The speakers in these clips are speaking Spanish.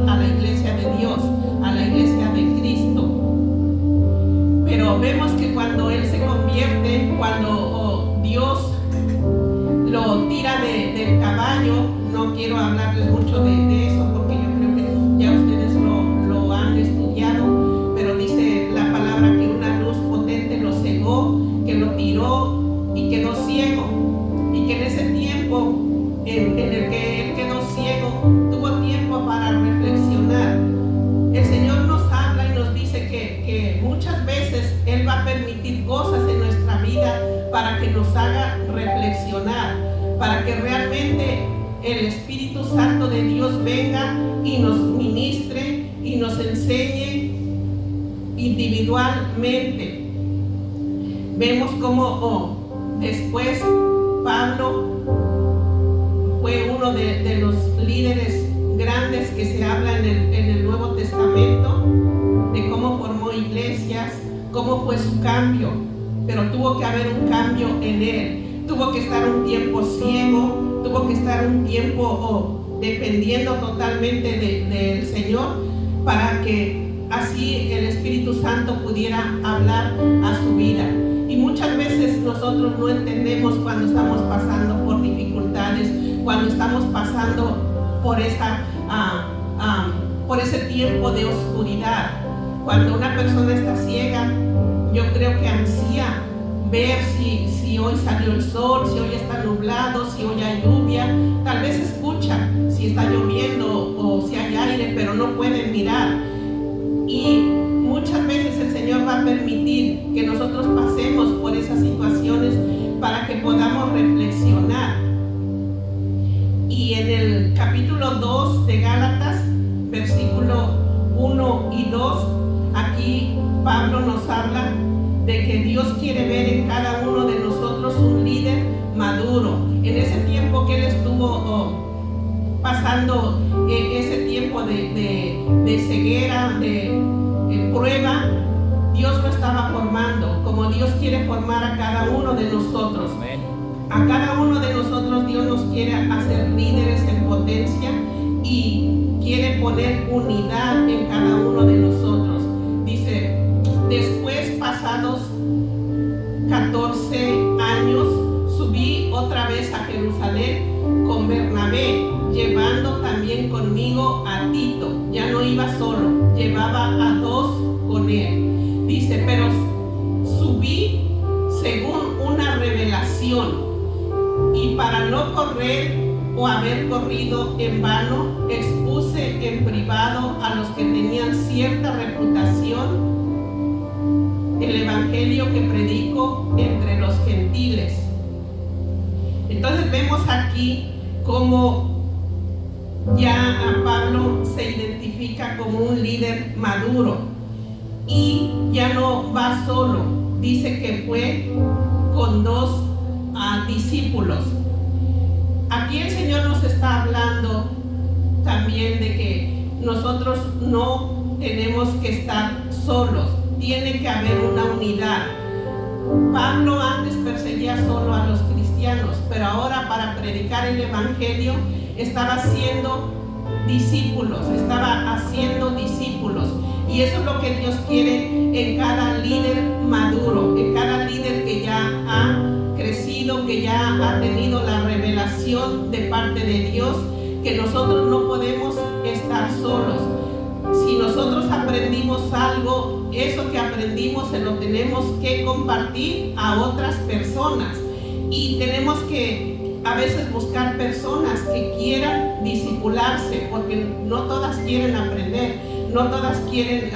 a la iglesia de Dios, a la iglesia de Cristo. Pero vemos que cuando Él se convierte, cuando Dios lo tira del caballo, no quiero hablarles mucho de eso porque yo creo que ya ustedes lo han estudiado, pero dice la palabra que una luz potente lo cegó, que lo tiró y quedó ciego, y que en ese tiempo en el que Él quedó ciego, tuvo tiempo para reflexionar. El Señor nos habla y nos dice que muchas veces Él va a permitir cosas en nuestra vida para que nos haga reflexionar, para que realmente el Espíritu Santo de Dios venga y nos ministre y nos enseñe individualmente. Vemos cómo después Pablo fue uno de los líderes grandes que se habla en el Nuevo Testamento, de cómo formó iglesias, cómo fue su cambio, pero tuvo que haber un cambio en él. Tuvo que estar un tiempo ciego, tuvo que estar un tiempo dependiendo totalmente del Señor, para que así el Espíritu Santo pudiera hablar a su vida. Y muchas veces nosotros no entendemos cuando estamos pasando por dificultades, cuando estamos pasando por ese tiempo de oscuridad. Cuando una persona está ciega, yo creo que ansía ver si hoy salió el sol, si hoy está nublado, si hoy hay lluvia. Tal vez escucha si está lloviendo o si hay aire, pero no puede mirar. Y muchas veces el Señor va a permitir que nosotros pasemos por esas situaciones para que podamos reflexionar. Y en el capítulo 2 de Gálatas, versículo 1 y 2, aquí Pablo nos habla de que Dios quiere ver en cada uno de nosotros un líder maduro. En ese tiempo que él estuvo pasando ese tiempo de ceguera, de prueba, Dios lo estaba formando, como Dios quiere formar a cada uno de nosotros. A cada uno de nosotros Dios nos quiere hacer líderes en potencia y quiere poner unidad en cada uno de nosotros. Dice, después, pasados 14 años, subí otra vez a Jerusalén con Bernabé, llevando también conmigo a Tito. Ya no iba solo, llevaba a 2 con él. Dice, pero subí según una revelación, y para no correr o haber corrido en vano, expuse en privado a los que tenían cierta reputación el evangelio que predico entre los gentiles. Entonces vemos aquí cómo ya a Pablo se identifica como un líder maduro y ya no va solo. Dice que fue con 2 discípulos. Aquí el Señor nos está hablando también de que nosotros no tenemos que estar solos, tiene que haber una unidad. Pablo antes perseguía solo a los cristianos, pero ahora para predicar el evangelio estaba haciendo discípulos, y eso es lo que Dios quiere en cada líder maduro, en cada líder que ya ha crecido, que ya ha tenido la revelación de parte de Dios, que nosotros no podemos estar solos. Si nosotros aprendimos algo, eso que aprendimos se lo tenemos que compartir a otras personas, y tenemos que a veces buscar personas que quieran discipularse, porque no todas quieren aprender, no todas quieren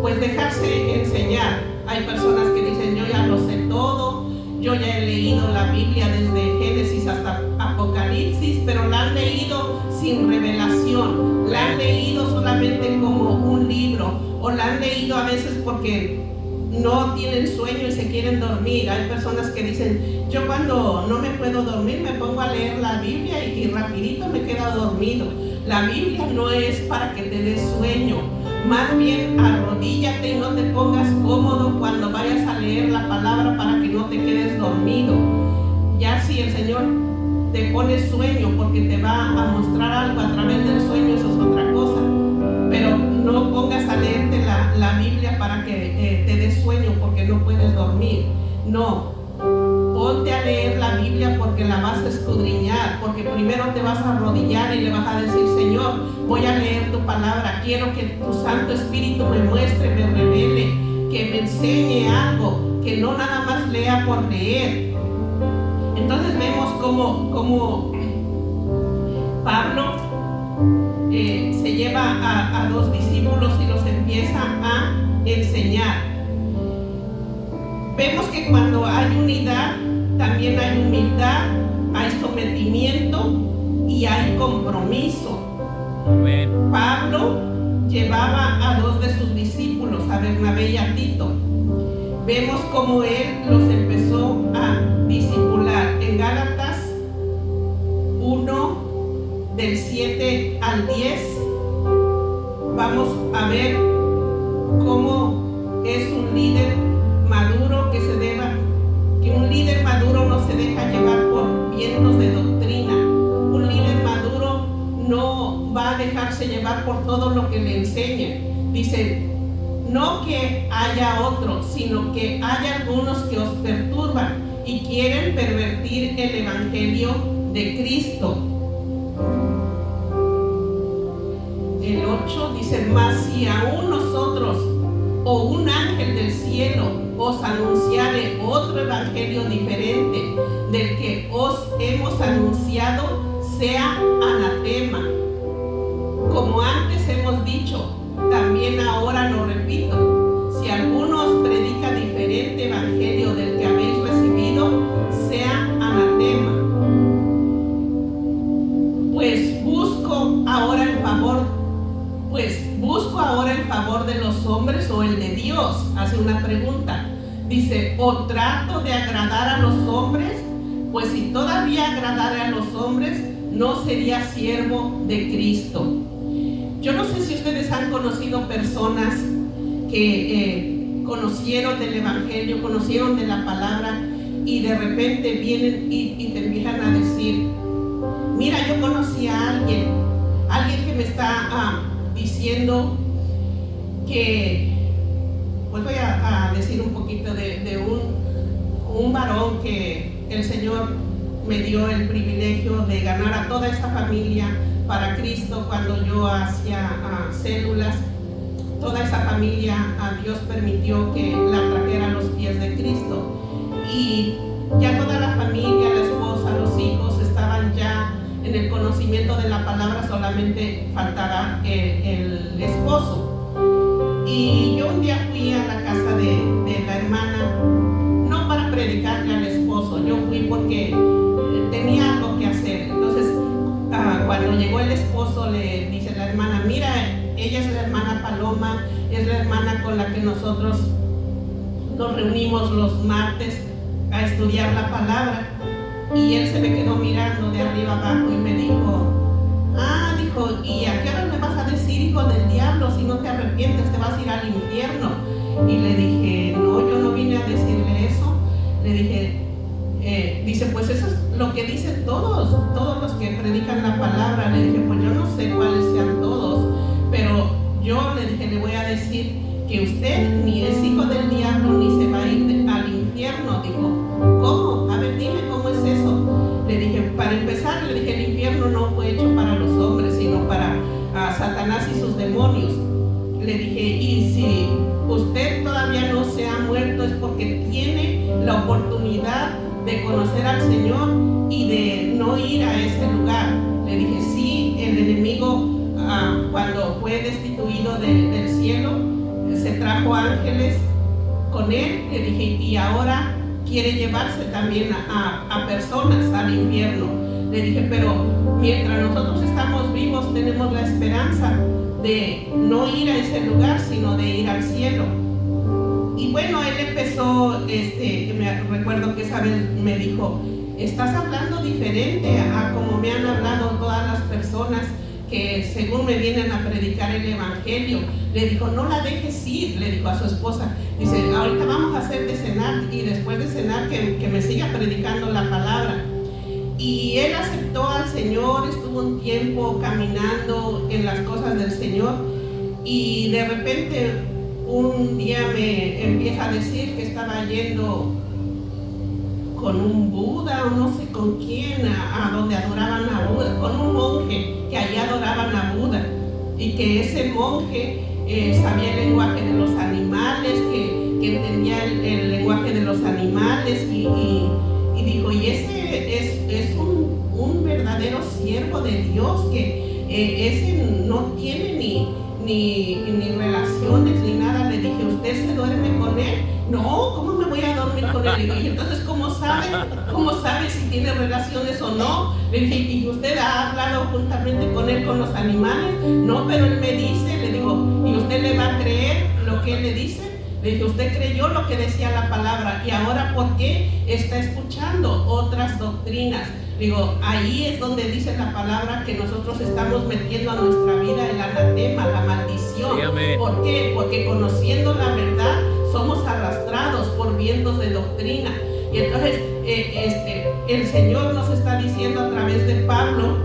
pues dejarse enseñar. Hay personas que dicen, yo ya lo sé todo, yo ya he leído la Biblia desde Génesis hasta Apocalipsis, pero la han leído sin revelación, la han leído solamente como un libro, o la han leído a veces porque no tienen sueño y se quieren dormir. Hay personas que dicen, yo cuando no me puedo dormir me pongo a leer la Biblia y rapidito me quedo dormido. La Biblia no es para que te des sueño, más bien arrodíllate y no te pongas cómodo cuando vayas a leer la palabra para que no te quedes dormido. Ya si el Señor te pone sueño porque te va a mostrar algo a través No, ponte a leer la Biblia porque la vas a escudriñar, porque primero te vas a arrodillar y le vas a decir: Señor, voy a leer tu palabra, quiero que tu Santo Espíritu me muestre, me revele, que me enseñe algo, que no nada más lea por leer. Entonces vemos cómo Pablo se lleva a dos discípulos y los empieza a enseñar. Vemos que cuando hay unidad, también hay humildad, hay sometimiento y hay compromiso. Amén. Pablo llevaba a dos de sus discípulos, a Bernabé y a Tito. Vemos cómo él los empezó a discipular. En Gálatas 1, del 7 al 10, vamos a ver cómo es un líder maduro que un líder maduro no se deja llevar por vientos de doctrina. Un líder maduro no va a dejarse llevar por todo lo que le enseñen. Dice, no que haya otros, sino que haya algunos que os perturban y quieren pervertir el evangelio de Cristo. El 8 dice: mas si aún nosotros o un ángel del cielo os anunciare otro evangelio diferente del que os hemos anunciado, sea anatema. Como antes hemos dicho, también ahora lo repito: si alguno os predica diferente evangelio del que habéis recibido, sea anatema. Pues busco ahora el favor de los hombres o el de Dios. Hace una pregunta. Dice: ¿o trato de agradar a los hombres? Pues si todavía agradara a los hombres, no sería siervo de Cristo. Yo no sé si ustedes han conocido personas que conocieron del evangelio, conocieron de la palabra, y de repente vienen y te empiezan a decir: mira, yo conocí a alguien que me está diciendo que, pues voy a decir un poquito de un varón que el Señor me dio el privilegio de ganar a toda esa familia para Cristo cuando yo hacía células. Toda esa familia, a Dios permitió que la trajera a los pies de Cristo, y ya toda la familia, la esposa, los hijos estaban ya en el conocimiento de la palabra, solamente faltaba el esposo. Y yo un día fui a la casa de la hermana, no para predicarle al esposo, yo fui porque tenía algo que hacer. Entonces, cuando llegó el esposo, le dice la hermana: mira, ella es la hermana Paloma, es la hermana con la que nosotros nos reunimos los martes a estudiar la palabra. Y él se me quedó mirando de arriba abajo y me dijo: ¿y a qué hora me vas a decir hijo del diablo? Si no te arrepientes te vas a ir al infierno. Y le dije: no, yo no vine a decirle eso. Le dije, dice: pues eso es lo que dicen todos los que predican la palabra. Le dije: pues yo no sé cuáles sean todos, pero yo le dije, le voy a decir que usted ni es hijo del diablo ni se va a ir al infierno. Dijo: ¿cómo? A ver, dime cómo es eso. Le dije: para empezar, le dije, el infierno no fue hecho para los hombres, sino para Satanás y sus demonios. Le dije: y si usted todavía no se ha muerto, es porque tiene la oportunidad de conocer al Señor y de no ir a ese lugar. Le dije: sí, el enemigo cuando fue destituido del cielo, se trajo ángeles con él. Le dije: y ahora quiere llevarse también a personas al infierno. Le dije: pero mientras nosotros estamos vivos, tenemos la esperanza de no ir a ese lugar, sino de ir al cielo. Y bueno, él empezó, me recuerdo que esa vez me dijo: estás hablando diferente a como me han hablado todas las personas que según me vienen a predicar el evangelio. Le dijo: no la dejes ir, le dijo a su esposa. Dice: ahorita vamos a hacer de cenar, y después de cenar que me siga predicando la palabra. Y él aceptó al Señor, estuvo un tiempo caminando en las cosas del Señor, y de repente un día me empieza a decir que estaba yendo con un Buda o no sé con quién, a donde adoraban a Buda, con un monje que allí adoraban a Buda, y que ese monje sabía el lenguaje de los animales, que entendía el lenguaje de los animales, y dijo, y ese es un verdadero siervo de Dios, que ese no tiene ni relaciones ni nada. Le dije, ¿usted se duerme con él? No, ¿cómo me voy a dormir con él? Y entonces, ¿cómo sabe si tiene relaciones o no? Le dije, ¿y usted ha hablado juntamente con él, con los animales? No, pero él me dice. Le digo, ¿y usted le va a creer lo que él le dice? Le dije, usted creyó lo que decía la palabra, y ahora ¿por qué está escuchando otras doctrinas? Digo, ahí es donde dice la palabra que nosotros estamos metiendo a nuestra vida el anatema, la maldición. Sí, ¿por qué? Porque conociendo la verdad somos arrastrados por vientos de doctrina. Y entonces el Señor nos está diciendo a través de Pablo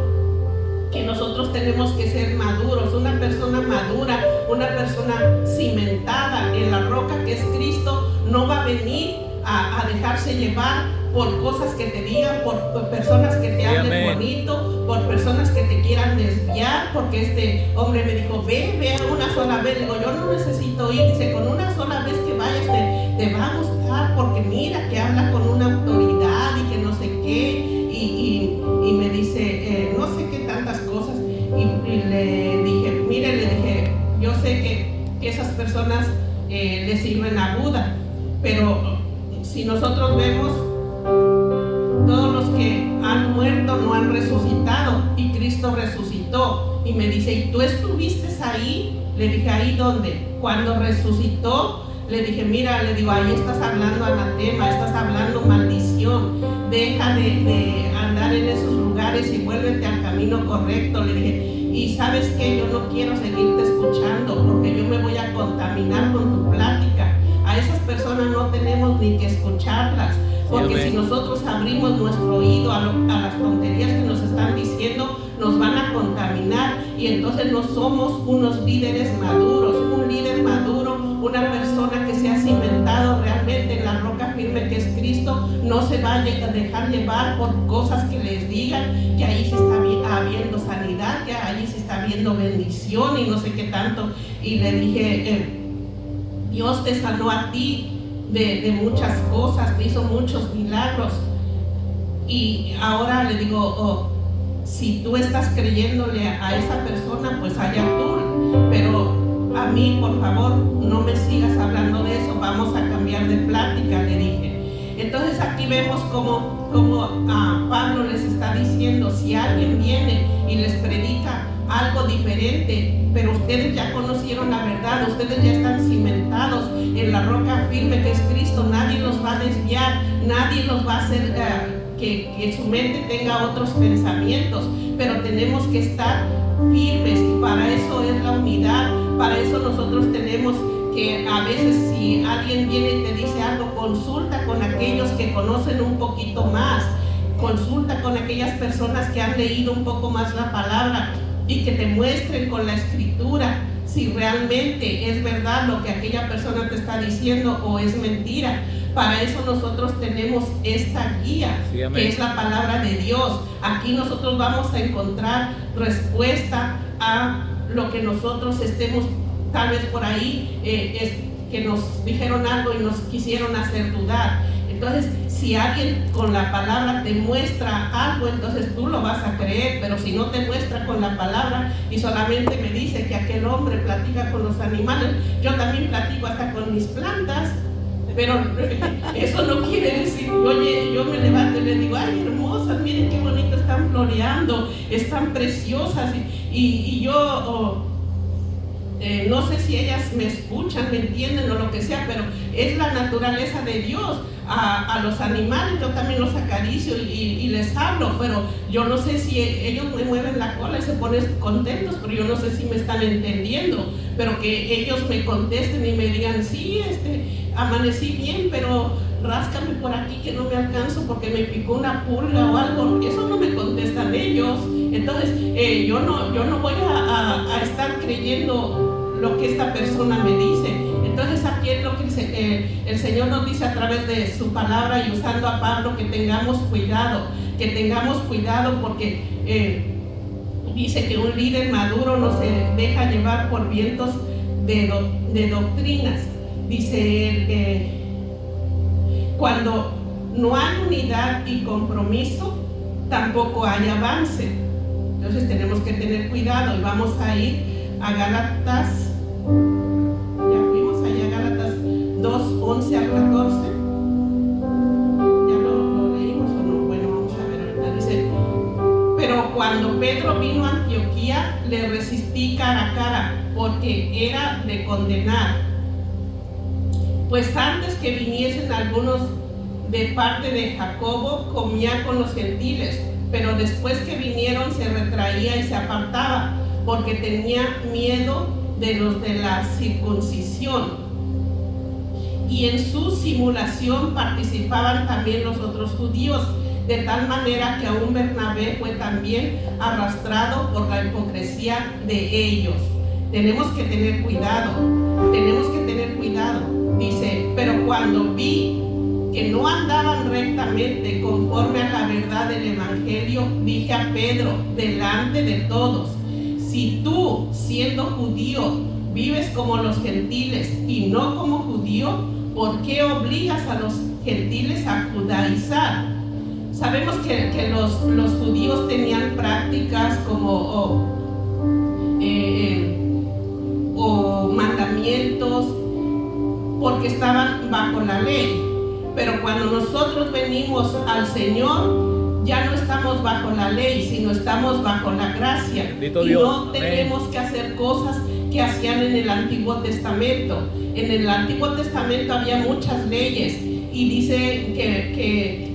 que nosotros tenemos que ser maduros. Una persona madura, una persona cimentada en la roca que es Cristo, no va a venir a dejarse llevar por cosas que te digan, por personas que te hablen bonito, por personas que te quieran desviar, porque este hombre me dijo, ve una sola vez. Digo, yo no necesito ir. Dice, con una sola vez que vayas te va a gustar, porque mira que habla con una autoridad y que no sé qué, y me dice, no sé qué tantas cosas, y le dije, mire, le dije, yo sé que esas personas le sirven a Buda, pero si nosotros vemos, todos los que han muerto no han resucitado, y Cristo resucitó. Y me dice, ¿y tú estuviste ahí? Le dije, ¿ahí dónde? Cuando resucitó. Le dije, mira, le digo, ahí estás hablando anatema, estás hablando maldición. Deja de andar en esos lugares y vuélvete al camino correcto. Le dije, y sabes que yo no quiero seguirte escuchando, porque yo me voy a contaminar con tu plática. A esas personas no tenemos ni que escucharlas, porque si nosotros abrimos nuestro oído a las tonterías que nos están diciendo, nos van a contaminar, y entonces no somos unos líderes maduros. Un líder maduro, una persona que se ha cimentado realmente en la roca firme que es Cristo, no se va a dejar llevar por cosas que les digan, que ahí se está habiendo sanidad, que ahí se está viendo bendición y no sé qué tanto. Y le dije, Dios te sanó a ti de muchas cosas, te hizo muchos milagros, y ahora le digo, si tú estás creyéndole a esa persona, pues allá tú, pero a mí, por favor, no me sigas hablando de eso, vamos a cambiar de plática, le dije. Entonces aquí vemos como Pablo les está diciendo, si alguien viene y les predica algo diferente, pero ustedes ya conocieron la verdad, ustedes ya están cimentados en la roca firme que es Cristo, nadie los va a desviar, nadie los va a hacer que su mente tenga otros pensamientos, pero tenemos que estar firmes, y para eso es la unidad. Para eso nosotros tenemos que, a veces si alguien viene y te dice algo, consulta con aquellos que conocen un poquito más, consulta con aquellas personas que han leído un poco más la palabra, y que te muestren con la escritura si realmente es verdad lo que aquella persona te está diciendo o es mentira. Para eso nosotros tenemos esta guía, que es la palabra de Dios. Aquí nosotros vamos a encontrar respuesta a lo que nosotros estemos, tal vez por ahí, que nos dijeron algo y nos quisieron hacer dudar. Entonces, si alguien con la palabra te muestra algo, entonces tú lo vas a creer, pero si no te muestra con la palabra y solamente me dice que aquel hombre platica con los animales, yo también platico hasta con mis plantas, pero eso no quiere decir, oye, yo me levanto y le digo, ay, hermosas, miren qué bonito están floreando, están preciosas, y yo no sé si ellas me escuchan, me entienden o lo que sea, pero es la naturaleza de Dios. A los animales yo también los acaricio y les hablo, pero yo no sé si ellos me mueven la cola y se ponen contentos, pero yo no sé si me están entendiendo, pero que ellos me contesten y me digan, sí, amanecí bien, pero ráscame por aquí que no me alcanzo porque me picó una pulga o algo. Eso no me contestan ellos. Entonces yo no voy a estar creyendo lo que esta persona me dice. Entonces aquí es lo que el Señor nos dice a través de su palabra y usando a Pablo, que tengamos cuidado porque dice que un líder maduro no se deja llevar por vientos de doctrinas. Dice él, cuando no hay unidad y compromiso, tampoco hay avance. Entonces tenemos que tener cuidado y vamos a ir a Gálatas, ya fuimos allá a Gálatas 2, 11 al 14. ¿Ya lo leímos o no? Bueno, vamos a ver ahorita. Dice, pero cuando Pedro vino a Antioquía, le resistí cara a cara, porque era de condenar. Pues antes que viniesen algunos de parte de Jacobo, comía con los gentiles, pero después que vinieron se retraía y se apartaba, porque tenía miedo de los de la circuncisión. Y en su simulación participaban también los otros judíos, de tal manera que aún Bernabé fue también arrastrado por la hipocresía de ellos. Tenemos que tener cuidado. Dice, pero cuando vi que no andaban rectamente conforme a la verdad del evangelio, dije a Pedro delante de todos: si tú, siendo judío, vives como los gentiles y no como judío, ¿por qué obligas a los gentiles a judaizar? Sabemos que los judíos tenían prácticas como o mandamientos, porque estaban bajo la ley. Pero cuando nosotros venimos al Señor, ya no estamos bajo la ley, sino estamos bajo la gracia. Bendito y Dios. no tenemos que hacer cosas que hacían en el Antiguo Testamento. En el Antiguo Testamento había muchas leyes, y dice que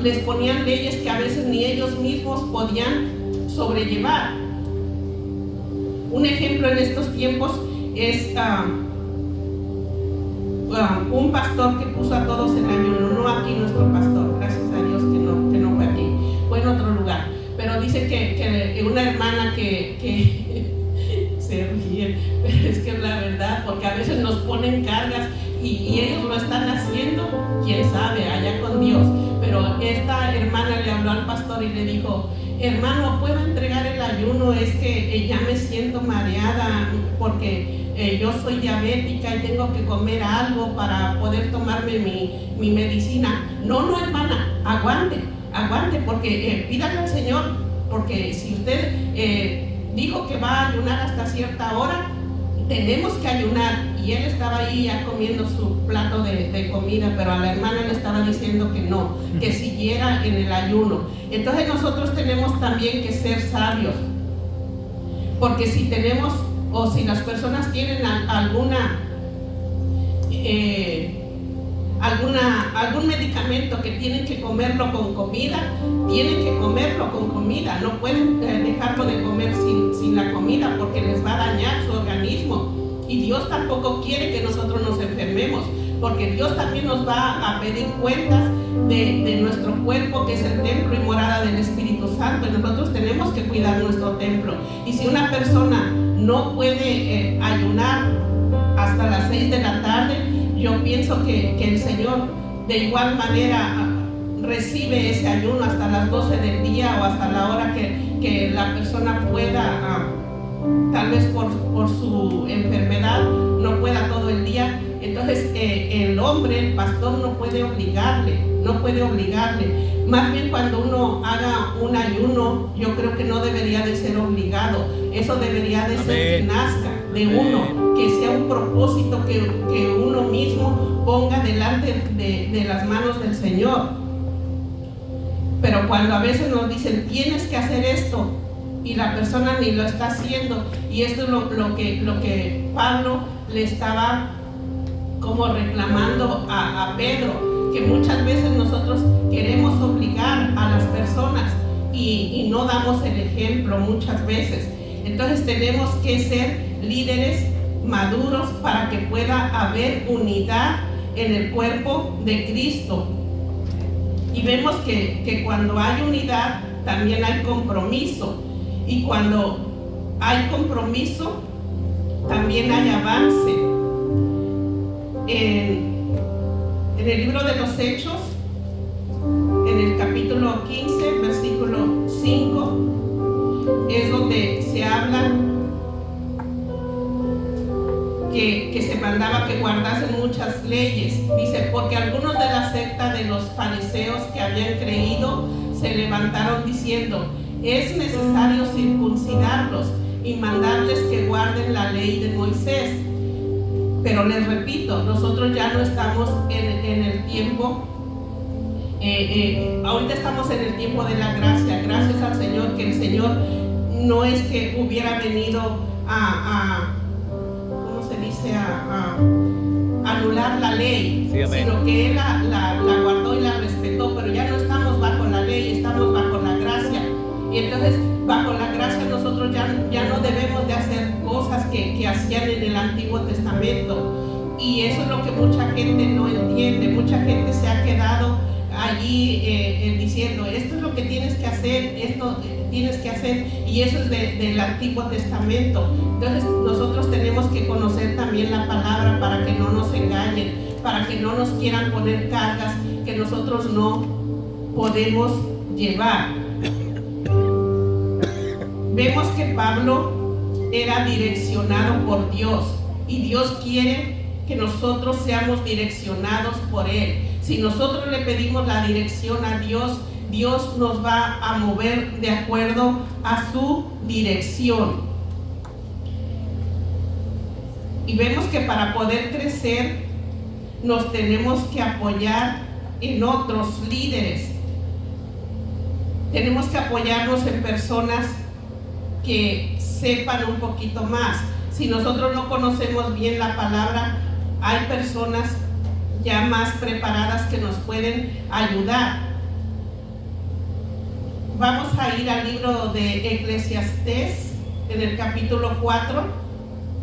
les ponían leyes que a veces ni ellos mismos podían sobrellevar. Un ejemplo en estos tiempos es un pastor que puso a todos en ayuno. No aquí nuestro pastor, gracias a Dios que no fue aquí, fue en otro lugar. Pero dice que una hermana que se ríe, pero es que es la verdad, porque a veces nos ponen cargas y ellos lo están haciendo, quién sabe, allá con Dios. Pero esta hermana le habló al pastor y le dijo: hermano, ¿puedo entregar el ayuno? Es que ya me siento mareada porque yo soy diabética y tengo que comer algo para poder tomarme mi medicina. No, hermana, aguante, porque pídale al Señor, porque si usted dijo que va a ayunar hasta cierta hora, tenemos que ayunar. Y él estaba ahí ya comiendo su plato de comida, pero a la hermana le estaba diciendo que no, que siguiera en el ayuno. Entonces nosotros tenemos también que ser sabios, porque si tenemos, o si las personas tienen algún medicamento que tienen que comerlo con comida, tienen que comerlo con comida. No pueden dejarlo de comer sin la comida, porque les va a dañar su organismo. Y Dios tampoco quiere que nosotros nos enfermemos, porque Dios también nos va a pedir cuentas de nuestro cuerpo, que es el templo y morada del Espíritu Santo, y nosotros tenemos que cuidar nuestro templo. Y si una persona no puede ayunar hasta las 6 de la tarde, yo pienso que el Señor de igual manera recibe ese ayuno hasta las 12 del día, o hasta la hora que la persona pueda, tal vez por su enfermedad no pueda todo el día. Entonces el hombre, el pastor, no puede obligarle. Más bien, cuando uno haga un ayuno, yo creo que no debería de ser obligado. Eso debería de ser que nazca de uno, que sea un propósito que uno mismo ponga delante de las manos del Señor. Pero cuando a veces nos dicen: tienes que hacer esto, y la persona ni lo está haciendo, y esto es lo que Pablo le estaba como reclamando a Pedro, que muchas veces nosotros queremos obligar a las personas y no damos el ejemplo muchas veces. Entonces tenemos que ser líderes maduros para que pueda haber unidad en el cuerpo de Cristo. Y vemos que cuando hay unidad también hay compromiso, y cuando hay compromiso también hay avance. En el libro de los Hechos, en el capítulo 15, versículo 5, es donde se habla que se mandaba que guardasen muchas leyes. Dice, porque algunos de la secta de los fariseos que habían creído se levantaron diciendo, es necesario circuncidarlos y mandarles que guarden la ley de Moisés. Pero les repito, nosotros ya no estamos en el tiempo, ahorita estamos en el tiempo de la gracia. Gracias al Señor, que el Señor no es que hubiera venido a anular la ley, sí, sino que Él la guardó y la respetó, pero ya no estamos bajo la ley, estamos bajo la gracia. Y entonces bajo la gracia nosotros ya no debemos de hacer cosas que hacían en el Antiguo Testamento. Y eso es lo que mucha gente no entiende. Mucha gente se ha quedado allí diciendo, esto es lo que tienes que hacer, esto tienes que hacer, y eso es del Antiguo Testamento. Entonces nosotros tenemos que conocer también la palabra para que no nos engañen, para que no nos quieran poner cargas que nosotros no podemos llevar. Vemos que Pablo era direccionado por Dios, y Dios quiere que nosotros seamos direccionados por Él. Si nosotros le pedimos la dirección a Dios, Dios nos va a mover de acuerdo a su dirección. Y vemos que para poder crecer nos tenemos que apoyar en otros líderes. Tenemos que apoyarnos en personas que sepan un poquito más. Si nosotros no conocemos bien la palabra, hay personas ya más preparadas que nos pueden ayudar. Vamos a ir al libro de Eclesiastés, en el capítulo 4,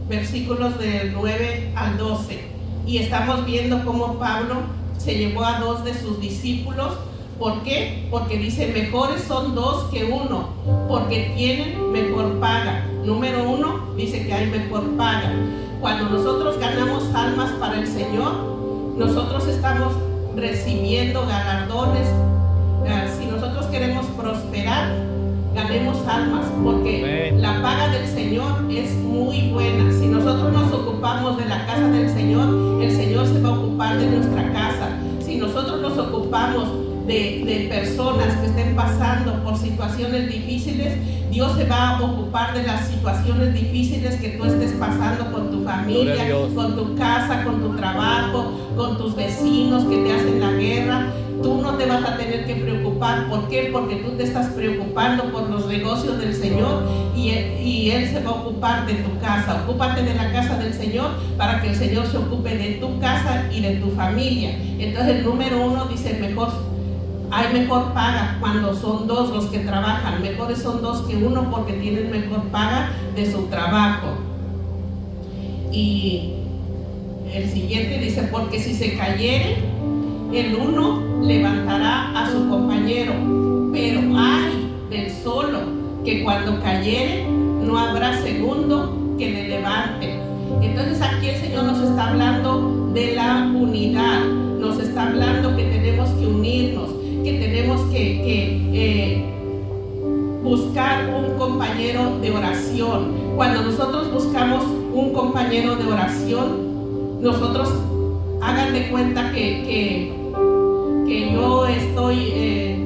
versículos del 9 al 12. Y estamos viendo cómo Pablo se llevó a 2 de sus discípulos. ¿Por qué? Porque dice, mejores son 2 que 1, porque tienen mejor paga. Número 1, dice que hay mejor paga. Cuando nosotros ganamos almas para el Señor, nosotros estamos recibiendo galardones. Si nosotros queremos prosperar, ganemos almas, porque la paga del Señor es muy buena. Si nosotros nos ocupamos de la casa del Señor, el Señor se va a ocupar de nuestra casa. Si nosotros nos ocupamos de personas que estén pasando por situaciones difíciles, Dios se va a ocupar de las situaciones difíciles que tú estés pasando con tu familia, con tu casa, con tu trabajo, con tus vecinos que te hacen la guerra. Tú no te vas a tener que preocupar. ¿Por qué? Porque tú te estás preocupando por los negocios del Señor, y Él se va a ocupar de tu casa. Ocúpate de la casa del Señor para que el Señor se ocupe de tu casa y de tu familia. Entonces el número 1 dice, hay mejor paga cuando son 2 los que trabajan. Mejores son 2 que 1 porque tienen mejor paga de su trabajo. Y el siguiente dice, porque si se cayere, el uno levantará a su compañero, pero ay del solo, que cuando cayere no habrá segundo que le levante. Entonces aquí el Señor nos está hablando de la unidad, nos está hablando que tenemos que unirnos, que tenemos que buscar un compañero de oración. Cuando nosotros buscamos un compañero de oración, nosotros hagan de cuenta que yo estoy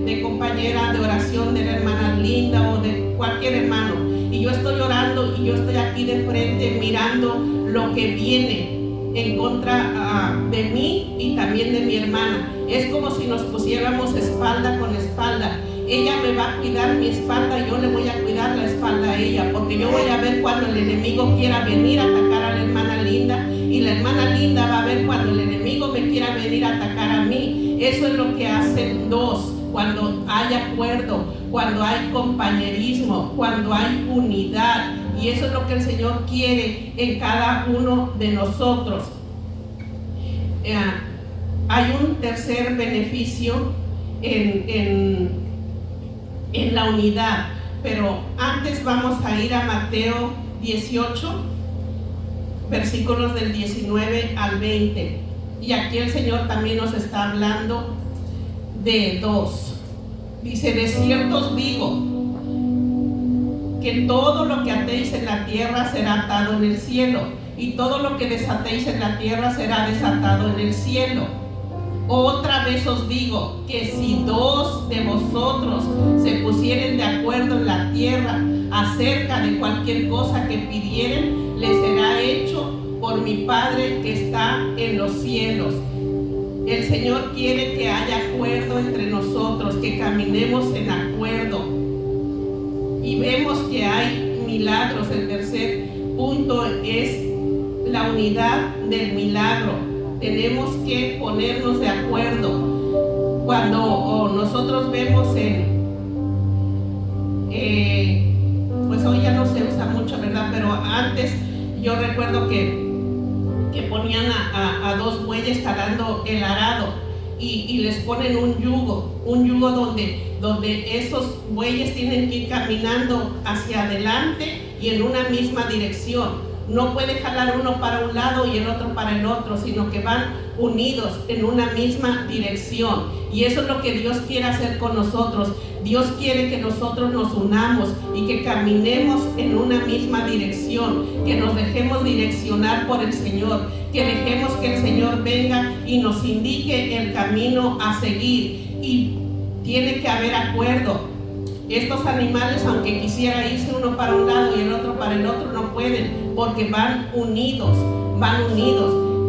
de compañera de oración de la hermana Linda o de cualquier hermano, y yo estoy orando y yo estoy aquí de frente mirando lo que viene en contra de mí y también de mi hermana. Es como si nos pusiéramos espalda con espalda. Ella me va a cuidar mi espalda y yo le voy a cuidar la espalda a ella, porque yo voy a ver cuando el enemigo quiera venir a atacar a la hermana Linda, y la hermana Linda va a ver cuando el enemigo me quiera venir a atacar a mí. Eso es lo que hacen 2, cuando hay acuerdo, cuando hay compañerismo, cuando hay unidad. Y eso es lo que el Señor quiere en cada uno de nosotros. Hay un tercer beneficio en la unidad, pero antes vamos a ir a Mateo 18, versículos del 19 al 20. Y aquí el Señor también nos está hablando de dos. Dice, de cierto os digo que todo lo que atéis en la tierra será atado en el cielo, y todo lo que desatéis en la tierra será desatado en el cielo. Otra vez os digo que si dos de vosotros se pusieren de acuerdo en la tierra acerca de cualquier cosa que pidieren, les será hecho por mi Padre que está en los cielos. El Señor quiere que haya acuerdo entre nosotros, que caminemos en acuerdo. Y vemos que hay milagros. El tercer punto es la unidad del milagro. Tenemos que ponernos de acuerdo. Cuando nosotros vemos pues hoy ya no se usa mucho, ¿verdad? Pero antes yo recuerdo que ponían a dos bueyes jalando el arado y les ponen un yugo donde esos bueyes tienen que ir caminando hacia adelante y en una misma dirección. No puede jalar uno para un lado y el otro para el otro, sino que van unidos en una misma dirección. Y eso es lo que Dios quiere hacer con nosotros. Dios quiere que nosotros nos unamos y que caminemos en una misma dirección, que nos dejemos direccionar por el Señor, que dejemos que el Señor venga y nos indique el camino a seguir. Y tiene que haber acuerdo. Estos animales, aunque quisiera irse uno para un lado y el otro para el otro, no pueden, porque van unidos.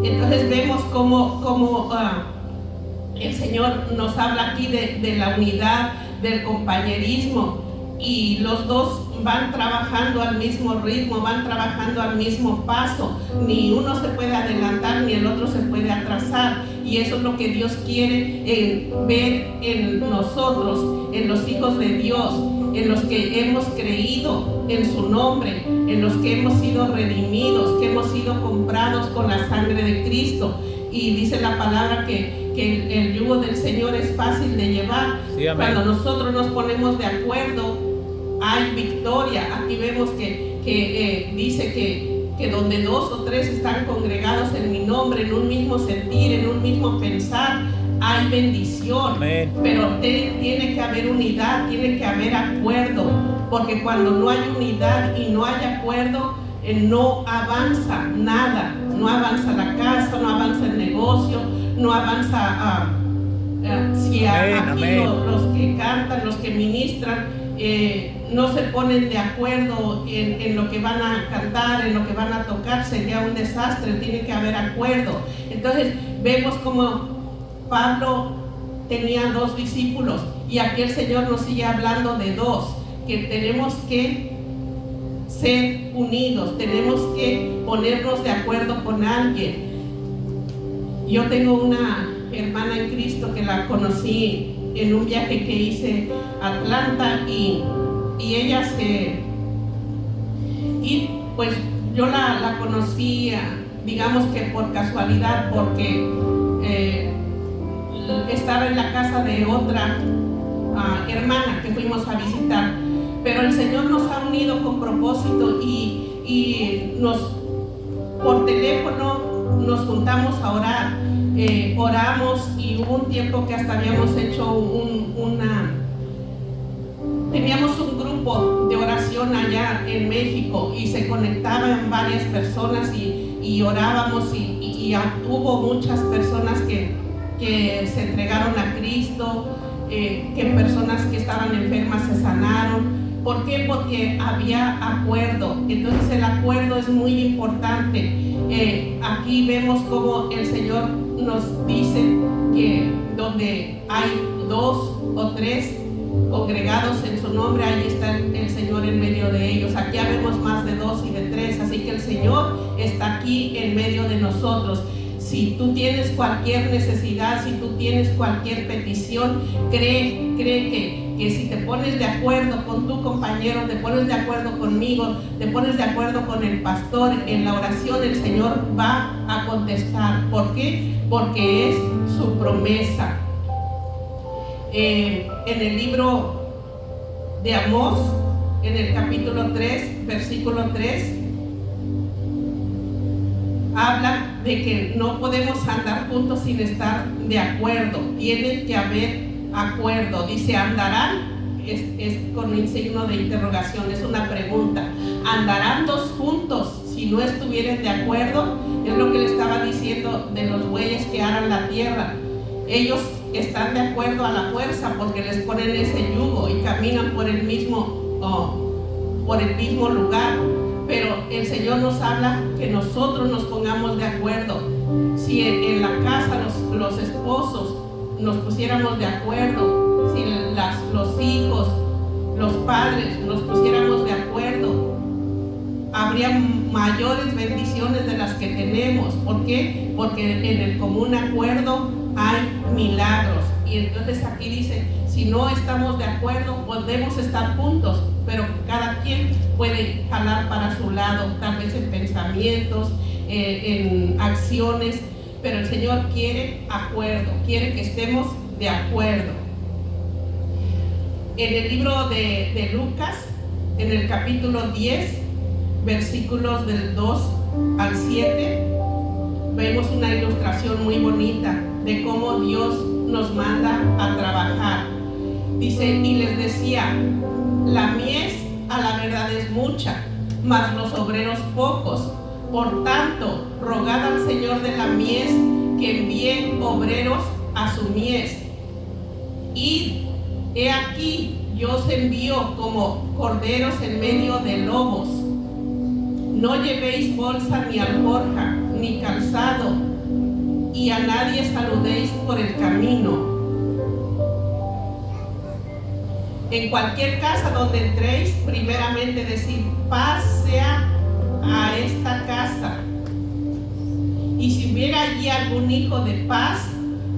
Entonces vemos cómo el Señor nos habla aquí de la unidad, del compañerismo, y los dos van trabajando al mismo ritmo, van trabajando al mismo paso. Ni uno se puede adelantar ni el otro se puede atrasar. Y eso es lo que Dios quiere ver en nosotros, en los hijos de Dios, en los que hemos creído en su nombre, en los que hemos sido redimidos, que hemos sido comprados con la sangre de Cristo. Y dice la palabra que el yugo del Señor es fácil de llevar. Sí, cuando nosotros nos ponemos de acuerdo, hay victoria. Aquí vemos que dice que donde dos o tres están congregados en mi nombre, en un mismo sentir, en un mismo pensar, hay bendición. Amén. Pero tiene que haber unidad, tiene que haber acuerdo, porque cuando no hay unidad y no hay acuerdo, no avanza nada. No avanza la casa, no avanza el negocio, no avanza aquí los que cantan, los que ministran, no se ponen de acuerdo en lo que van a cantar, en lo que van a tocar, sería un desastre. Tiene que haber acuerdo. Entonces vemos como Pablo tenía dos discípulos, y aquí el Señor nos sigue hablando de dos, que tenemos que ser unidos, tenemos que ponernos de acuerdo con alguien. Yo tengo una hermana en Cristo que la conocí en un viaje que hice a Atlanta, y ella pues yo la conocí, digamos que por casualidad, porque estaba en la casa de otra hermana que fuimos a visitar. Pero el Señor nos ha unido con propósito, y por teléfono nos juntamos a orar, oramos, y hubo un tiempo que hasta habíamos hecho teníamos un grupo de oración allá en México, y se conectaban varias personas y orábamos, y hubo muchas personas que se entregaron a Cristo, que personas que estaban enfermas se sanaron. ¿Por qué? Porque había acuerdo. Entonces el acuerdo es muy importante. Aquí vemos cómo el Señor nos dice que donde hay dos o tres congregados en su nombre, ahí está el Señor en medio de ellos. Aquí habemos más de dos y de tres, así que el Señor está aquí en medio de nosotros. Si tú tienes cualquier necesidad, si tú tienes cualquier petición, cree que si te pones de acuerdo con tu compañero, te pones de acuerdo conmigo, te pones de acuerdo con el pastor en la oración, el Señor va a contestar. ¿Por qué? Porque es su promesa. En el libro de Amós, en el capítulo 3, versículo 3, habla de que no podemos andar juntos sin estar de acuerdo. Tiene que haber acuerdo. Dice, andarán, es con un signo de interrogación, es una pregunta. ¿Andarán dos juntos si no estuvieren de acuerdo? Es lo que le estaba diciendo de los bueyes que aran la tierra. Ellos están de acuerdo a la fuerza porque les ponen ese yugo y caminan por el mismo lugar. Pero el Señor nos habla que nosotros nos pongamos de acuerdo. Si en la casa los esposos nos pusiéramos de acuerdo, si los hijos, los padres nos pusiéramos de acuerdo, habría mayores bendiciones de las que tenemos. ¿Por qué? Porque en el común acuerdo hay milagros. Y entonces aquí dice, si no estamos de acuerdo, podemos estar juntos, pero cada quien puede jalar para su lado, tal vez en pensamientos, en acciones, pero el Señor quiere acuerdo, quiere que estemos de acuerdo. En el libro de Lucas, en el capítulo 10, versículos del 2 al 7, vemos una ilustración muy bonita de cómo Dios nos manda a trabajar. Dice, y les decía, la mies a la verdad es mucha, mas los obreros pocos. Por tanto, rogad al Señor de la mies que envíe obreros a su mies. Y he aquí, yo os envío como corderos en medio de lobos. No llevéis bolsa ni alforja, ni calzado, y a nadie saludéis por el camino. En cualquier casa donde entréis, primeramente decid, paz sea a esta casa. Y si hubiera allí algún hijo de paz,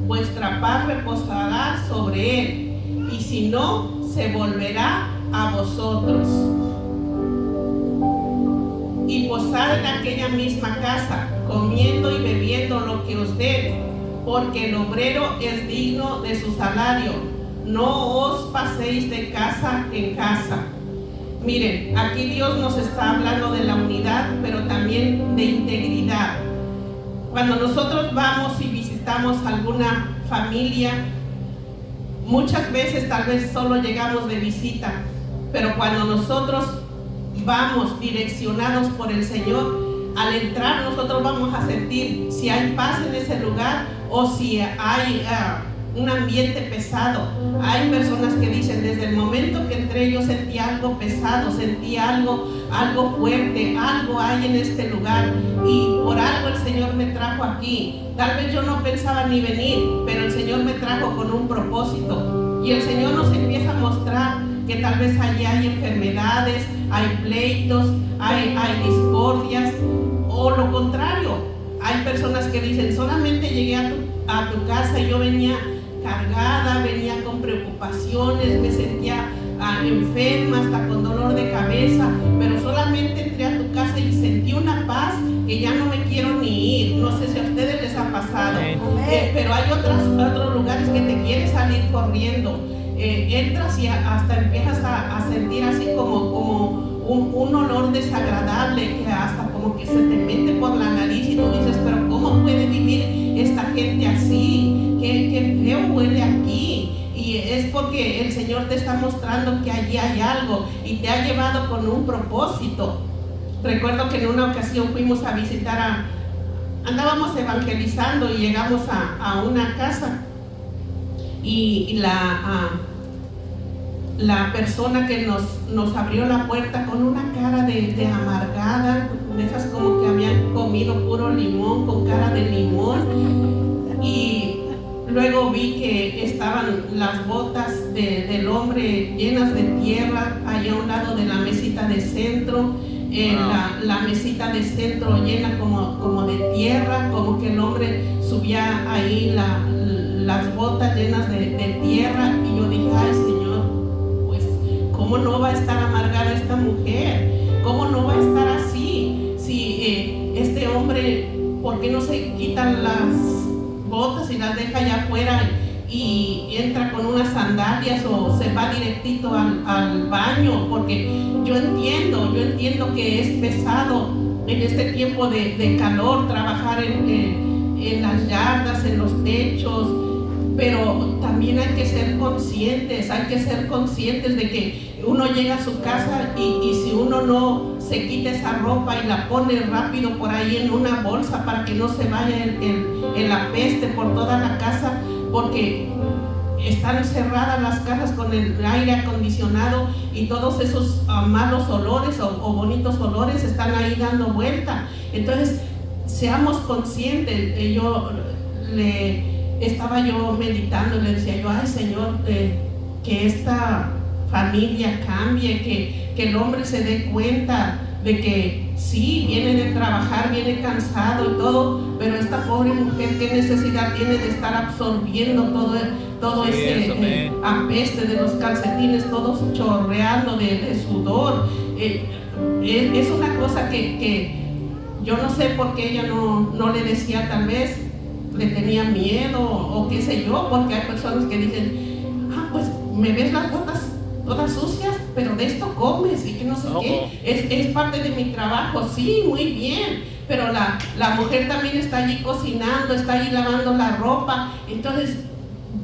vuestra paz reposará sobre él, y si no, se volverá a vosotros. Y posad en aquella misma casa, comiendo y bebiendo lo que os den, porque el obrero es digno de su salario. No os paséis de casa en casa. Miren, aquí Dios nos está hablando de la unidad, pero también de integridad. Cuando nosotros vamos y visitamos alguna familia, muchas veces tal vez solo llegamos de visita, pero cuando nosotros vamos direccionados por el Señor, al entrar nosotros vamos a sentir si hay paz en ese lugar o si hay un ambiente pesado. Hay personas que dicen, desde el momento que entré yo sentí algo pesado, sentí algo fuerte, algo hay en este lugar y por algo el Señor me trajo aquí. Tal vez yo no pensaba ni venir, pero el Señor me trajo con un propósito y el Señor nos empieza a mostrar que tal vez allí hay enfermedades, hay pleitos, hay discordias, o lo contrario, hay personas que dicen, solamente llegué a tu casa y yo venía cargada, venía con preocupaciones, me sentía enferma, hasta con dolor de cabeza, pero solamente entré a tu casa y sentí una paz que ya no me quiero ni ir. No sé si a ustedes les ha pasado, pero hay otros lugares que te quieres salir corriendo. Entras y hasta empiezas a sentir así como un olor desagradable que hasta como que se te mete por la nariz y tú dices, pero ¿cómo puede vivir esta gente así? Qué feo huele aquí. Y es porque el Señor te está mostrando que allí hay algo y te ha llevado con un propósito. Recuerdo que en una ocasión fuimos a visitar andábamos evangelizando y llegamos a una casa y la persona que nos abrió la puerta con una cara de amargada, de esas como que habían comido puro limón, con cara de limón, y luego vi que estaban las botas del hombre llenas de tierra allá a un lado de la mesita de centro, la mesita de centro llena como de tierra, como que el hombre subía ahí las botas llenas de tierra, y yo dije, ay Señor, pues ¿cómo no va a estar amargada esta mujer? ¿Cómo no va a estar así? Si este hombre, ¿por qué no se quitan las botas y las deja allá afuera y entra con unas sandalias o se va directito al baño? Porque yo entiendo que es pesado en este tiempo de calor, trabajar en las yardas, en los techos, pero también hay que ser conscientes de que uno llega a su casa y si uno no se quita esa ropa y la pone rápido por ahí en una bolsa para que no se vaya el apeste por toda la casa, porque están cerradas las casas con el aire acondicionado y todos esos malos olores o bonitos olores están ahí dando vuelta. Entonces, seamos conscientes. Estaba yo meditando y le decía yo, ay Señor, que esta familia cambie, que el hombre se dé cuenta de que sí, viene de trabajar, viene cansado y todo, pero esta pobre mujer, ¿qué necesidad tiene de estar absorbiendo todo ese apeste de los calcetines, todos chorreando de sudor? Es una cosa que yo no sé por qué ella no le decía, tal vez le tenía miedo o qué sé yo, porque hay personas que dicen, pues me ves las botas todas sucias, pero de esto comes y que no sé qué, es parte de mi trabajo. Sí, muy bien, pero la mujer también está allí cocinando, está allí lavando la ropa, entonces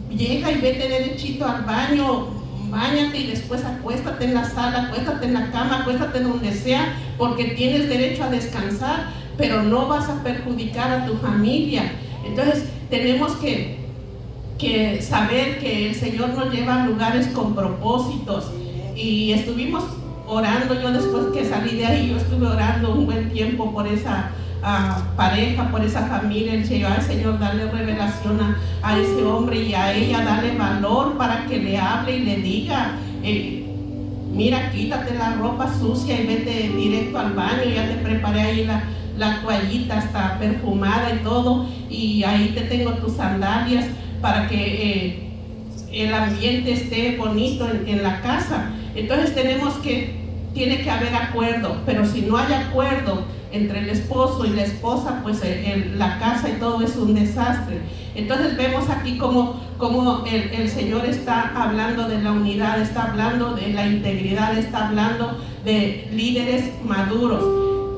llega y vete derechito al baño, báñate y después acuéstate en la sala, acuéstate en la cama, acuéstate donde sea, porque tienes derecho a descansar, pero no vas a perjudicar a tu familia. Entonces tenemos que saber que el Señor nos lleva a lugares con propósitos, y estuvimos orando. Yo después que salí de ahí, yo estuve orando un buen tiempo por esa pareja, por esa familia. El Señor, ay Señor, dale revelación a ese hombre y a ella, dale valor para que le hable y le diga, mira, quítate la ropa sucia y vete directo al baño, ya te preparé ahí la toallita hasta perfumada y todo, y ahí te tengo tus sandalias para que el ambiente esté bonito en la casa. Entonces tiene que haber acuerdo, pero si no hay acuerdo entre el esposo y la esposa, pues la casa y todo es un desastre. Entonces vemos aquí como el Señor está hablando de la unidad, está hablando de la integridad, está hablando de líderes maduros.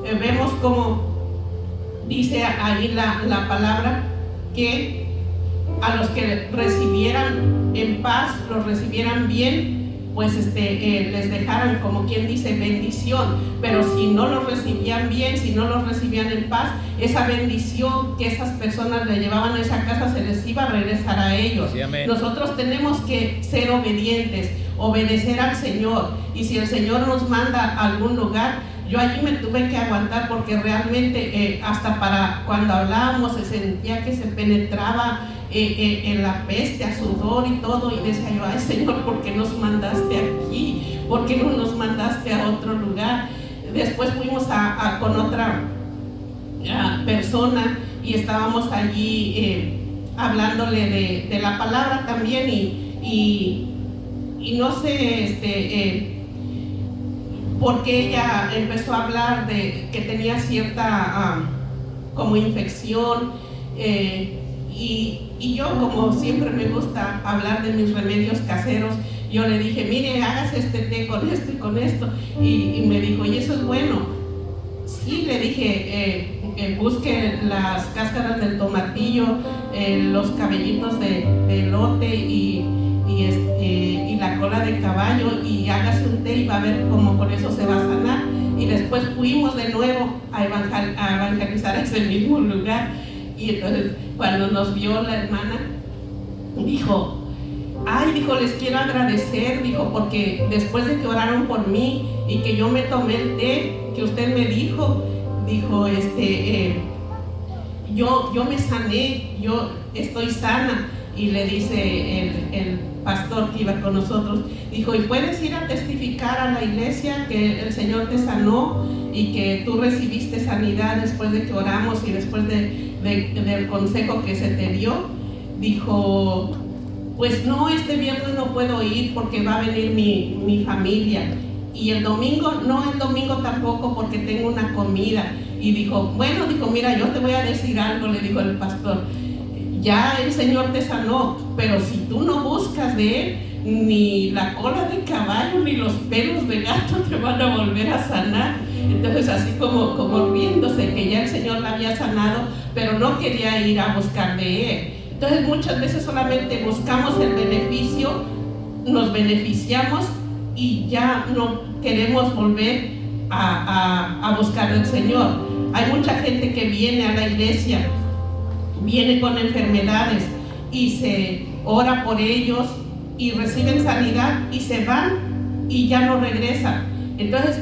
Vemos como dice ahí la palabra, que a los que recibieran en paz, los recibieran bien, pues les dejaran, como quien dice, bendición. Pero si no los recibían bien, si no los recibían en paz, esa bendición que esas personas le llevaban a esa casa se les iba a regresar a ellos. Sí, nosotros tenemos que ser obedientes, obedecer al Señor, y si el Señor nos manda a algún lugar, yo allí me tuve que aguantar, porque realmente hasta para cuando hablábamos se sentía que se penetraba en la peste, a sudor y todo, y decía yo, ay Señor, ¿por qué nos mandaste aquí? ¿Por qué no nos mandaste a otro lugar? Después fuimos con otra persona y estábamos allí hablándole de la palabra también, y no sé porque ella empezó a hablar de que tenía cierta como infección, y yo, como siempre me gusta hablar de mis remedios caseros, yo le dije, mire, hágase este té con esto y con esto, y me dijo, ¿y eso es bueno? Sí, le dije, busque las cáscaras del tomatillo, los cabellitos de elote y la cola de caballo, y hágase un té y va a ver cómo con eso se va a sanar. Y después fuimos de nuevo a evangelizar ese mismo lugar, y entonces cuando nos vio la hermana, dijo, les quiero agradecer, dijo, porque después de que oraron por mí y que yo me tomé el té que usted me dijo, yo me sané, yo estoy sana. Y le dice el pastor que iba con nosotros, dijo, ¿y puedes ir a testificar a la iglesia que el Señor te sanó y que tú recibiste sanidad después de que oramos y después del consejo que se te dio? Dijo, pues no, este viernes no puedo ir porque va a venir mi familia, y el domingo tampoco porque tengo una comida. Y dijo, bueno, mira, yo te voy a decir algo, le dijo el pastor, ya el Señor te sanó, pero si tú no buscas de Él, ni la cola de caballo ni los pelos de gato te van a volver a sanar. Entonces así como riéndose que ya el Señor la había sanado, pero no quería ir a buscar de Él. Entonces muchas veces solamente buscamos el beneficio, nos beneficiamos y ya no queremos volver a buscar al Señor. Hay mucha gente que viene a la iglesia, viene con enfermedades y se ora por ellos y reciben sanidad y se van y ya no regresan. Entonces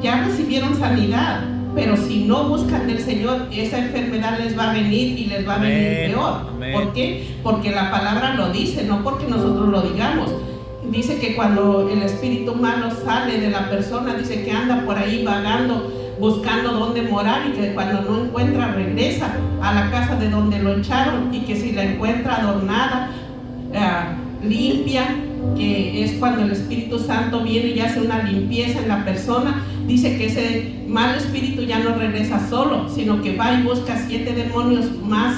ya recibieron sanidad, pero si no buscan del Señor, esa enfermedad les va a venir y les va a venir peor. ¿Por qué? Porque la palabra lo dice, no porque nosotros lo digamos. Dice que cuando el espíritu malo sale de la persona, dice que anda por ahí vagando, buscando dónde morar, y que cuando no encuentra regresa a la casa de donde lo echaron, y que si la encuentra adornada, limpia, que es cuando el Espíritu Santo viene y hace una limpieza en la persona, dice que ese mal espíritu ya no regresa solo, sino que va y busca 7 demonios más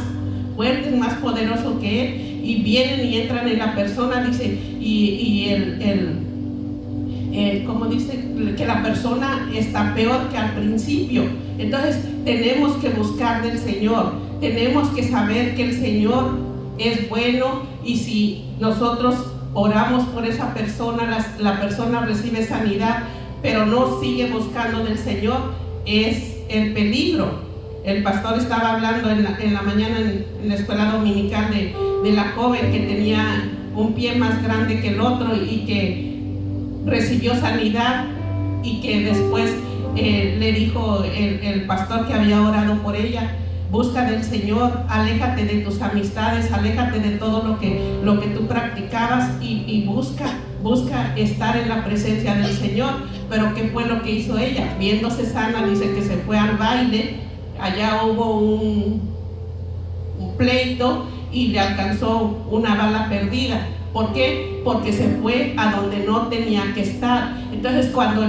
fuertes, más poderosos que él, y vienen y entran en la persona, dice, como dice, que la persona está peor que al principio. Entonces tenemos que buscar del Señor, tenemos que saber que el Señor es bueno, y si nosotros oramos por esa persona, la persona recibe sanidad, pero no sigue buscando del Señor, es el peligro. El pastor estaba hablando en la mañana en la escuela dominical de la joven que tenía un pie más grande que el otro y que recibió sanidad, y que después le dijo el pastor que había orado por ella: busca del Señor, aléjate de tus amistades, aléjate de todo lo que tú practicabas y busca estar en la presencia del Señor. Pero ¿qué fue lo que hizo ella? Viéndose sana, dice que se fue al baile, allá hubo un pleito y le alcanzó una bala perdida. ¿Por qué? Porque se fue a donde no tenía que estar. Entonces, cuando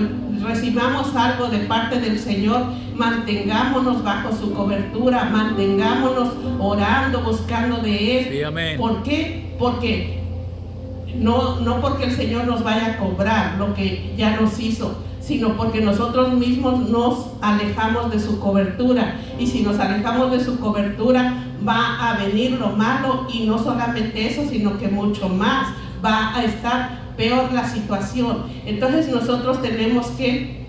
recibamos algo de parte del Señor, mantengámonos bajo su cobertura, mantengámonos orando, buscando de Él. Sí, amén. ¿Por qué? Porque no porque el Señor nos vaya a cobrar lo que ya nos hizo, sino porque nosotros mismos nos alejamos de su cobertura. Y si nos alejamos de su cobertura, va a venir lo malo, y no solamente eso, sino que mucho más. Va a estar peor la situación. Entonces nosotros tenemos que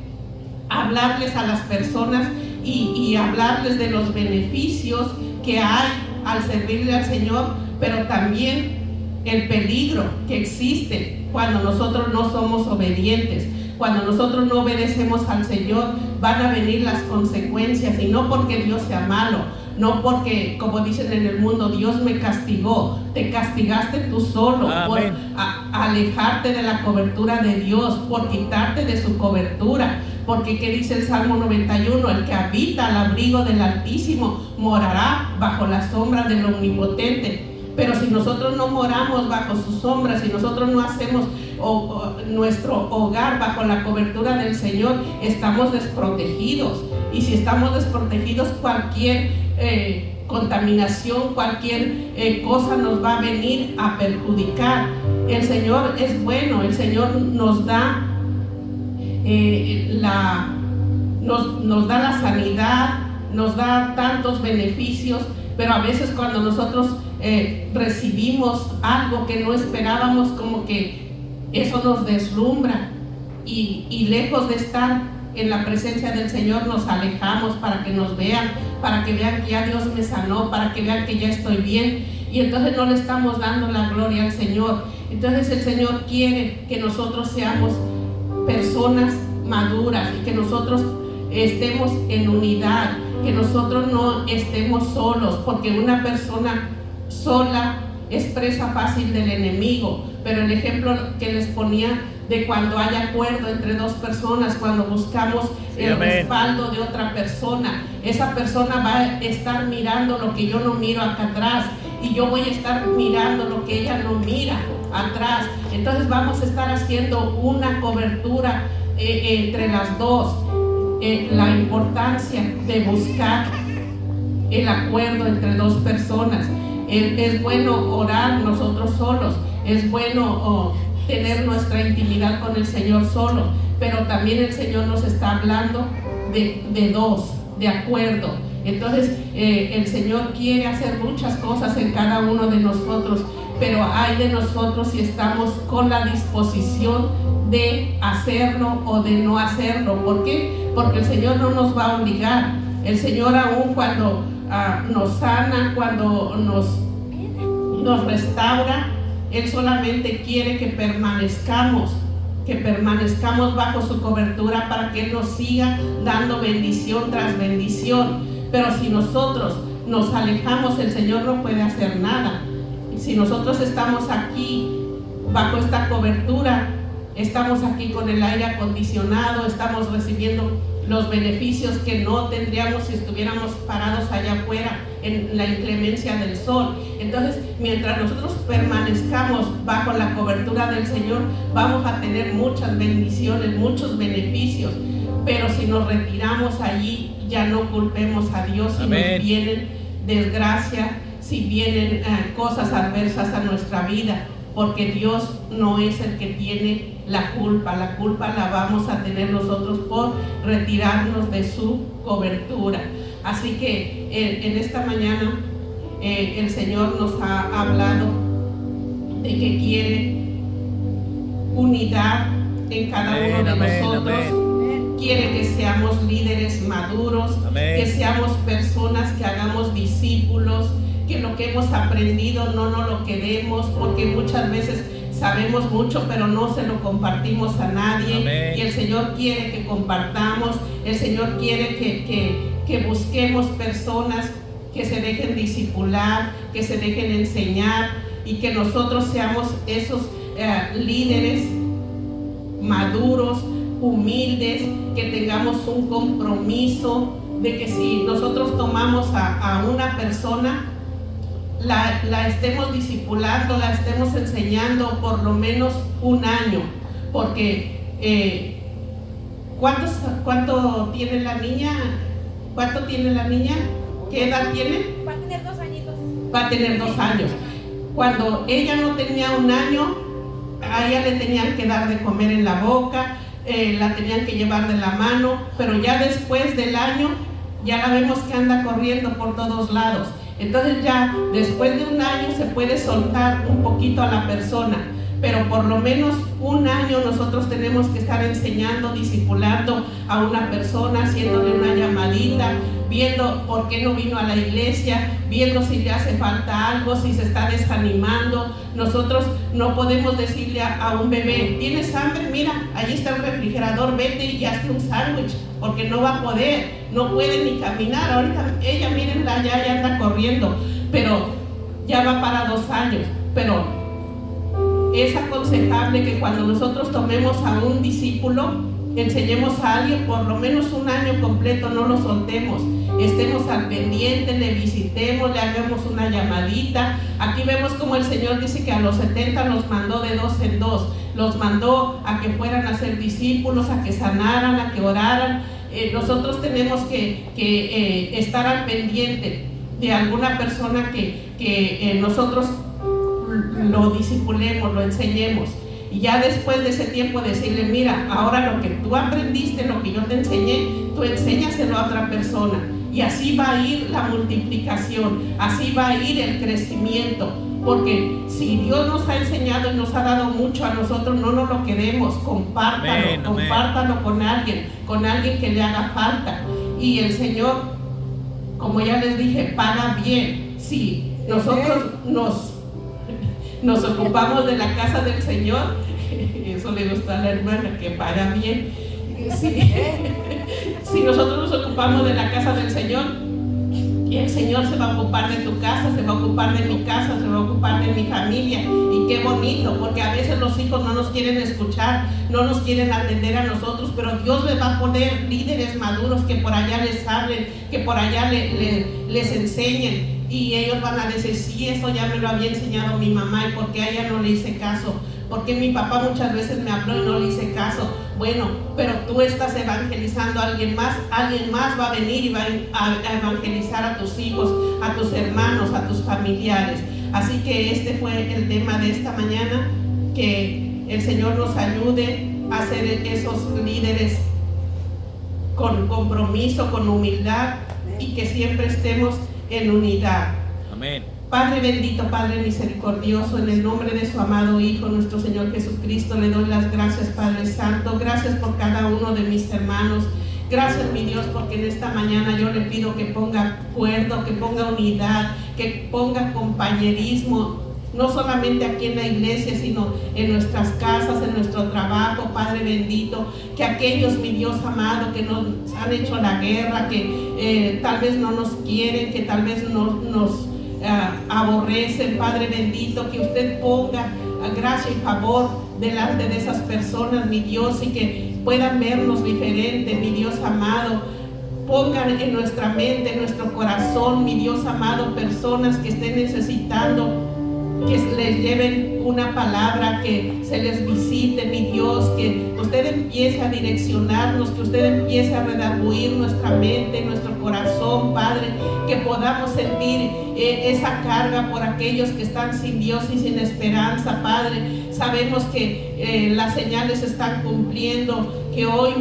hablarles a las personas y hablarles de los beneficios que hay al servirle al Señor, pero también el peligro que existe cuando nosotros no somos obedientes. Cuando nosotros no obedecemos al Señor, van a venir las consecuencias, y no porque Dios sea malo, no porque, como dicen en el mundo, Dios me castigó. Te castigaste tú solo. Amén. Por alejarte de la cobertura de Dios, por quitarte de su cobertura. Porque ¿qué dice el Salmo 91? El que habita al abrigo del Altísimo morará bajo la sombra del Omnipotente. Pero si nosotros no moramos bajo su sombra, si nosotros no hacemos nuestro hogar bajo la cobertura del Señor, estamos desprotegidos. Y si estamos desprotegidos, cualquier contaminación, cualquier cosa nos va a venir a perjudicar. El Señor es bueno, el Señor nos da nos da la sanidad, nos da tantos beneficios, pero a veces cuando nosotros recibimos algo que no esperábamos, como que eso nos deslumbra, y lejos de estar en la presencia del Señor, nos alejamos para que nos vean, para que vean que ya Dios me sanó, para que vean que ya estoy bien, y entonces no le estamos dando la gloria al Señor. Entonces el Señor quiere que nosotros seamos personas maduras, y que nosotros estemos en unidad, que nosotros no estemos solos, porque una persona sola es presa fácil del enemigo. Pero el ejemplo que les ponía de cuando hay acuerdo entre dos personas, cuando buscamos el respaldo de otra persona, esa persona va a estar mirando lo que yo no miro acá atrás, y yo voy a estar mirando lo que ella no mira atrás. Entonces vamos a estar haciendo una cobertura entre las dos. La importancia de buscar el acuerdo entre dos personas. Es bueno orar nosotros solos, es bueno tener nuestra intimidad con el Señor solo, pero también el Señor nos está hablando de dos, de acuerdo. Entonces el Señor quiere hacer muchas cosas en cada uno de nosotros, pero hay de nosotros si estamos con la disposición de hacerlo o de no hacerlo. ¿Por qué? Porque el Señor no nos va a obligar. El Señor, aún cuando nos sana, cuando nos restaura, Él solamente quiere que permanezcamos bajo su cobertura para que Él nos siga dando bendición tras bendición. Pero si nosotros nos alejamos, el Señor no puede hacer nada. Si nosotros estamos aquí bajo esta cobertura, estamos aquí con el aire acondicionado, estamos recibiendo los beneficios que no tendríamos si estuviéramos parados allá afuera en la inclemencia del sol. Entonces, mientras nosotros permanezcamos bajo la cobertura del Señor, vamos a tener muchas bendiciones, muchos beneficios. Pero si nos retiramos allí, ya no culpemos a Dios si nos vienen desgracias, si vienen cosas adversas a nuestra vida, porque Dios no es el que tiene la culpa la vamos a tener nosotros por retirarnos de su cobertura. Así que en esta mañana el Señor nos ha hablado de que quiere unidad en cada uno de nosotros. Quiere que seamos líderes maduros, que seamos personas que hagamos discípulos, que lo que hemos aprendido no nos lo quedemos, porque muchas veces sabemos mucho pero no se lo compartimos a nadie. Amén. Y el Señor quiere que compartamos, el Señor quiere que busquemos personas que se dejen discipular, que se dejen enseñar, y que nosotros seamos esos líderes maduros, humildes, que tengamos un compromiso de que si nosotros tomamos a una persona, la estemos discipulando, la estemos enseñando por lo menos un año, porque ¿cuánto tiene la niña? ¿Cuánto tiene la niña? ¿Qué edad tiene? Va a tener 2 añitos. Va a tener 2 años. Cuando ella no tenía 1 año, a ella le tenían que dar de comer en la boca, la tenían que llevar de la mano, pero ya después del año ya la vemos que anda corriendo por todos lados. Entonces ya después de 1 año se puede soltar un poquito a la persona, pero por lo menos 1 año nosotros tenemos que estar enseñando, discipulando a una persona, haciéndole una llamadita, viendo por qué no vino a la iglesia, viendo si le hace falta algo, si se está desanimando. Nosotros no podemos decirle a un bebé: ¿tienes hambre? Mira, allí está el refrigerador, vete y hazte un sándwich, porque no va a poder, no puede ni caminar. Ahorita ella, mírenla, ya anda corriendo, pero ya va para 2 años. Pero es aconsejable que cuando nosotros tomemos a un discípulo, enseñemos a alguien por lo menos 1 año completo, no lo soltemos, estemos al pendiente, le visitemos, le hagamos una llamadita. Aquí vemos como el Señor dice que a los 70 los mandó de 2 en 2, los mandó a que fueran a ser discípulos, a que sanaran, a que oraran. Nosotros tenemos que estar al pendiente de alguna persona que nosotros lo discipulemos, lo enseñemos. Y ya después de ese tiempo decirle: mira, ahora lo que tú aprendiste, lo que yo te enseñé, tú enséñaselo a otra persona. Y así va a ir la multiplicación, así va a ir el crecimiento. Porque si Dios nos ha enseñado y nos ha dado mucho a nosotros, no nos lo quedemos, compártalo, compártalo con alguien que le haga falta. Y el Señor, como ya les dije, paga bien. Si nosotros nos ocupamos de la casa del Señor, eso le gusta a la hermana, que paga bien. Si nosotros nos ocupamos de la casa del Señor, y el Señor se va a ocupar de tu casa, se va a ocupar de mi casa, se va a ocupar de mi familia. Y qué bonito, porque a veces los hijos no nos quieren escuchar, no nos quieren atender a nosotros, pero Dios les va a poner líderes maduros que por allá les hablen, que por allá les enseñen. Y ellos van a decir: sí, eso ya me lo había enseñado mi mamá, y por qué a ella no le hice caso, porque mi papá muchas veces me habló y no le hice caso. Bueno, pero tú estás evangelizando a alguien más va a venir y va a evangelizar a tus hijos, a tus hermanos, a tus familiares. Así que este fue el tema de esta mañana, que el Señor nos ayude a ser esos líderes con compromiso, con humildad, y que siempre estemos en unidad. Amén. Padre bendito, Padre misericordioso, en el nombre de su amado Hijo, nuestro Señor Jesucristo, le doy las gracias, Padre Santo. Gracias por cada uno de mis hermanos. Gracias, mi Dios, porque en esta mañana yo le pido que ponga acuerdo, que ponga unidad, que ponga compañerismo, no solamente aquí en la iglesia, sino en nuestras casas, en nuestro trabajo, Padre bendito. Que aquellos, mi Dios amado, que nos han hecho la guerra, que tal vez no nos quieren, que tal vez nos aborrecen, Padre bendito, que usted ponga gracia y favor delante de esas personas, mi Dios, y que puedan vernos diferente, mi Dios amado. Pongan en nuestra mente, en nuestro corazón, mi Dios amado, personas que estén necesitando que les lleven una palabra, que se les visite, mi Dios, que usted empiece a direccionarnos, que usted empiece a redarguir nuestra mente, nuestro corazón, Padre, que podamos sentir esa carga por aquellos que están sin Dios y sin esperanza, Padre. Sabemos que las señales se están cumpliendo, que hoy